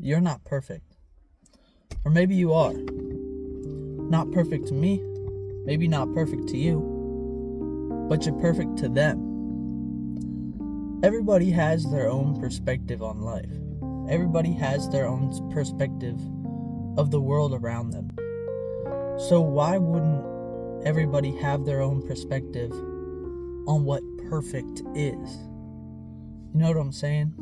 you're not perfect. Or maybe you are. Not perfect to me, maybe not perfect to you, but you're perfect to them. Everybody has their own perspective on life. Everybody has their own perspective of the world around them. So why wouldn't everybody have their own perspective on what perfect is? You know what I'm saying?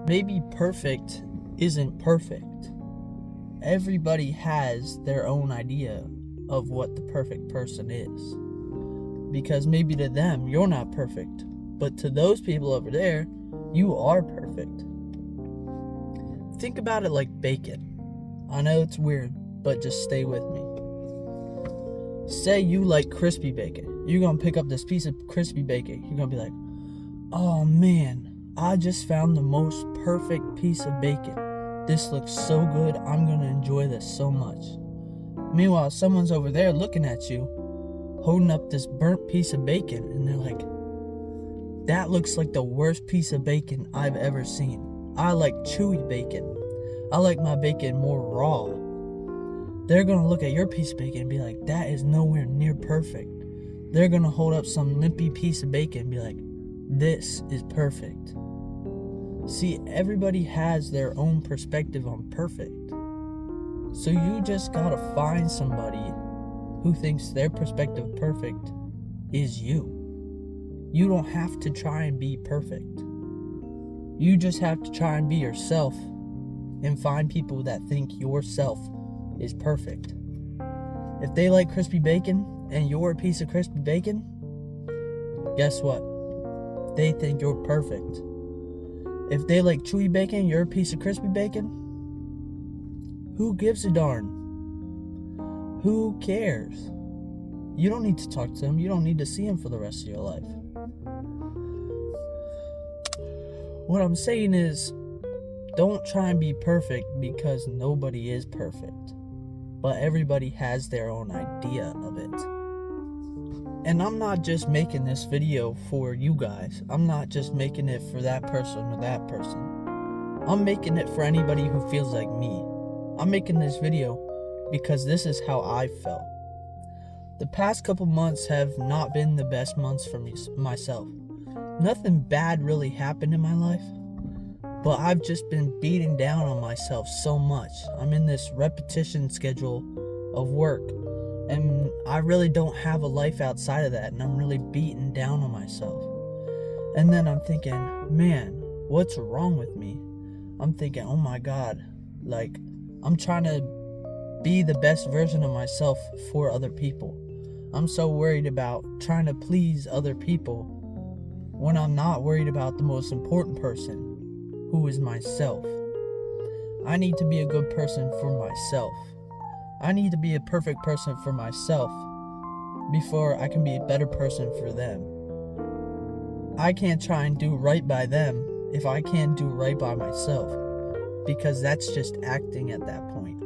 Maybe perfect isn't perfect. Everybody has their own idea of what the perfect person is. Because maybe to them, you're not perfect. But to those people over there, you are perfect. Think about it like bacon. I know it's weird, but just stay with me. Say you like crispy bacon. You're going to pick up this piece of crispy bacon. You're going to be like, oh man, I just found the most perfect piece of bacon. This looks so good. I'm going to enjoy this so much. Meanwhile, someone's over there looking at you, holding up this burnt piece of bacon, and they're like, that looks like the worst piece of bacon I've ever seen. I like chewy bacon. I like my bacon more raw. They're going to look at your piece of bacon and be like, that is nowhere near perfect. They're going to hold up some limpy piece of bacon and be like, this is perfect. See, everybody has their own perspective on perfect. So you just got to find somebody who thinks their perspective of perfect is you. You don't have to try and be perfect. You just have to try and be yourself and find people that think yourself is perfect. If they like crispy bacon and you're a piece of crispy bacon, guess what? They think you're perfect. If they like chewy bacon and you're a piece of crispy bacon, who gives a darn? Who cares? You don't need to talk to them. You don't need to see them for the rest of your life. What I'm saying is, don't try and be perfect because nobody is perfect. But everybody has their own idea of it. And I'm not just making this video for you guys. I'm not just making it for that person or that person. I'm making it for anybody who feels like me. I'm making this video because this is how I felt. The past couple months have not been the best months for myself. Nothing bad really happened in my life, but I've just been beating down on myself so much. I'm in this repetition schedule of work, and I really don't have a life outside of that, and I'm really beating down on myself. And then I'm thinking, man, what's wrong with me? I'm thinking, oh my God, like, I'm trying to be the best version of myself for other people. I'm so worried about trying to please other people when I'm not worried about the most important person, who is myself. I need to be a good person for myself. I need to be a perfect person for myself before I can be a better person for them. I can't try and do right by them if I can't do right by myself, because that's just acting at that point.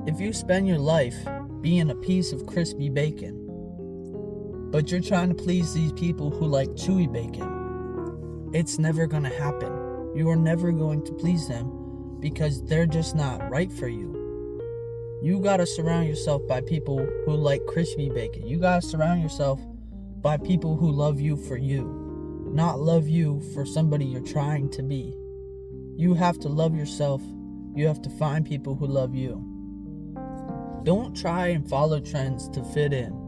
If you spend your life being a piece of crispy bacon, but you're trying to please these people who like chewy bacon, it's never going to happen. You are never going to please them because they're just not right for you. You got to surround yourself by people who like crispy bacon. You got to surround yourself by people who love you for you, not love you for somebody you're trying to be. You have to love yourself. You have to find people who love you. Don't try and follow trends to fit in.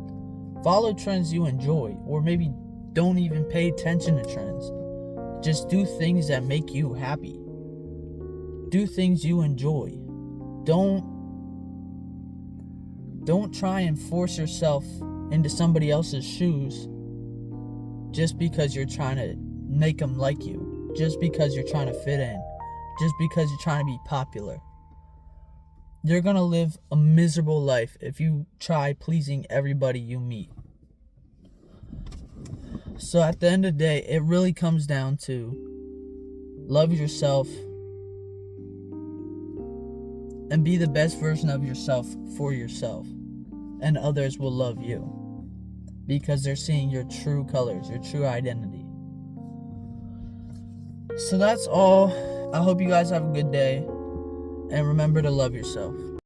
Follow trends you enjoy, or maybe don't even pay attention to trends. Just do things that make you happy. Do things you enjoy. Don't try and force yourself into somebody else's shoes just because you're trying to make them like you. Just because you're trying to fit in. Just because you're trying to be popular. You're going to live a miserable life if you try pleasing everybody you meet. So at the end of the day, it really comes down to love yourself and be the best version of yourself for yourself. And others will love you because they're seeing your true colors, your true identity. So that's all. I hope you guys have a good day. And remember to love yourself.